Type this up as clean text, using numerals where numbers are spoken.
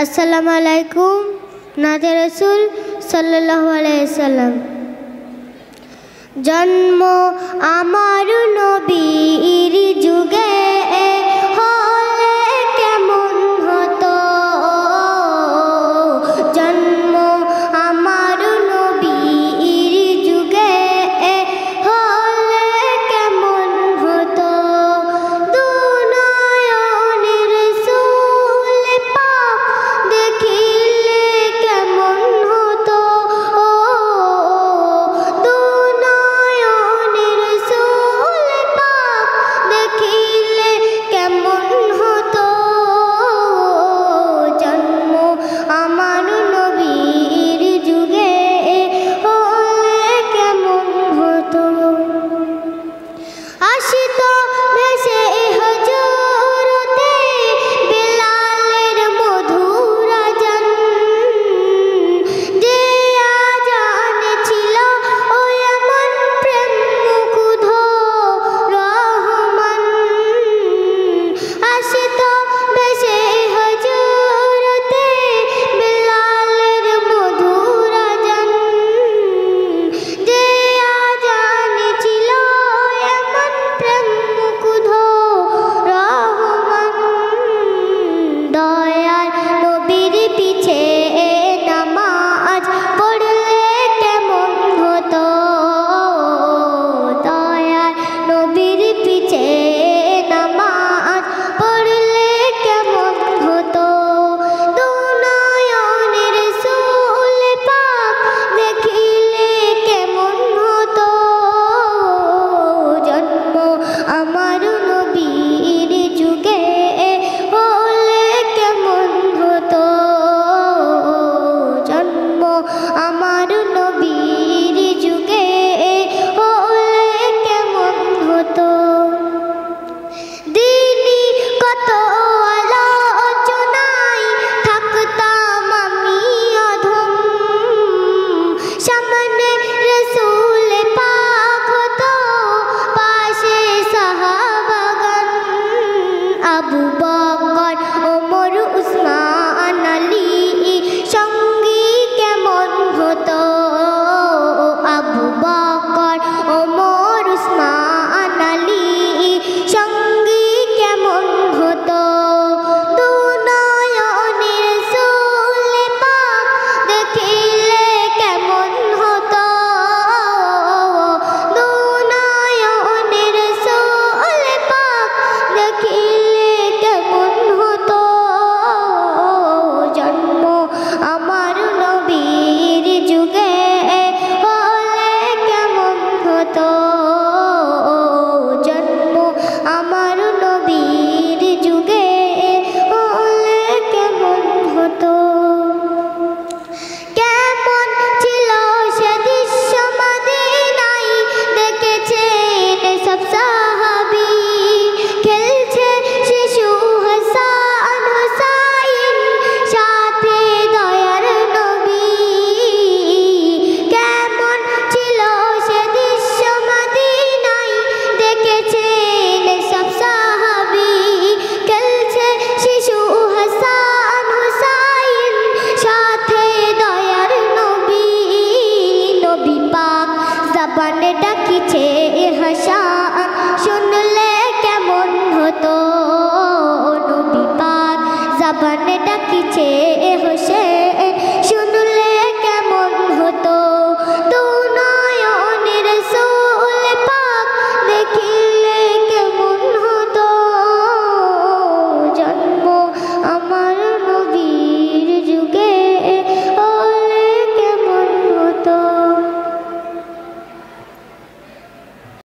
আসসালামু আলাইকুম। নাতে রাসূল সাল্লাল্লাহু আলাইহি সাল্লাম। জন্ম আমার নবীর যুগে হলে কেমন হতো, জন্ম আমার নবীর যুগে হলে কেমন হতো, দুনয়নের রাসূল পাক দেখিলে কেমন হতো, দুনয়নের রাসূল পাক দেখিলে কেমন হতো, জন্ম আমার নবীর যুগে হলে কেমন হতো। আসিত ভেসে হযরতে বেলালের মধুর আযান, যে আযান ছিল ও এমন প্রেম মুগ্ধ রহমান। আসিত ভেসে হযরতে বেলালের মধুর আযান, যে আযান ছিল এমন প্রেম মুগ্ধ রহমান। দয়ার নবীর পিছে নামাজ পড়লে কেমন হতো, দয়ার নবীর পিছে নামাজ পড়লে কেমন হতো, দুনয়নের রাসূল পাক দেখিলে কেমন হতো, জন্ম আমার নবীর যুগে হলে কেমন হতো, জন্ম আমার নবীর যুগে হলে কেমন হতো। দিনই কত আলোচনায় থাকতাম আমি অধম, সামনে রাসূল পাক হতো, পাশে সাহাবাগণ, আবু বকর ওমর উসমান আলী সঙ্গী কেমন হতো, আবু বকর ওমর উসমান আলী সঙ্গী কেমন হতো, দুনয়নের রাসূল পাক দেখিলে কেমন হতো, দুনয়নের রাসূল পাক দেখিলে কেমন হতো, জন্ম আমার নবীর যুগে হলে কেমন হতো, জন্ম আমার নবীর যুগে হলে কেমন হতো। কেমন ছিল সে দৃশ্য মদিনায় দেখেছেন সব সাহাবী, খেলছে শিশু হাসান হুসাইন সাথে দয়ার নবী। কেমন ছিল সে দৃশ্য মদিনায় দেখেছেন সব সাহাবী, খেলছে শিশু হাসান হুসাইন সাথে দয়ার নবী। নবী পাক জবানে ডাকিছে হাসান, শুনলে কেমন হতো, নবী পাক জবানে ডাকিছে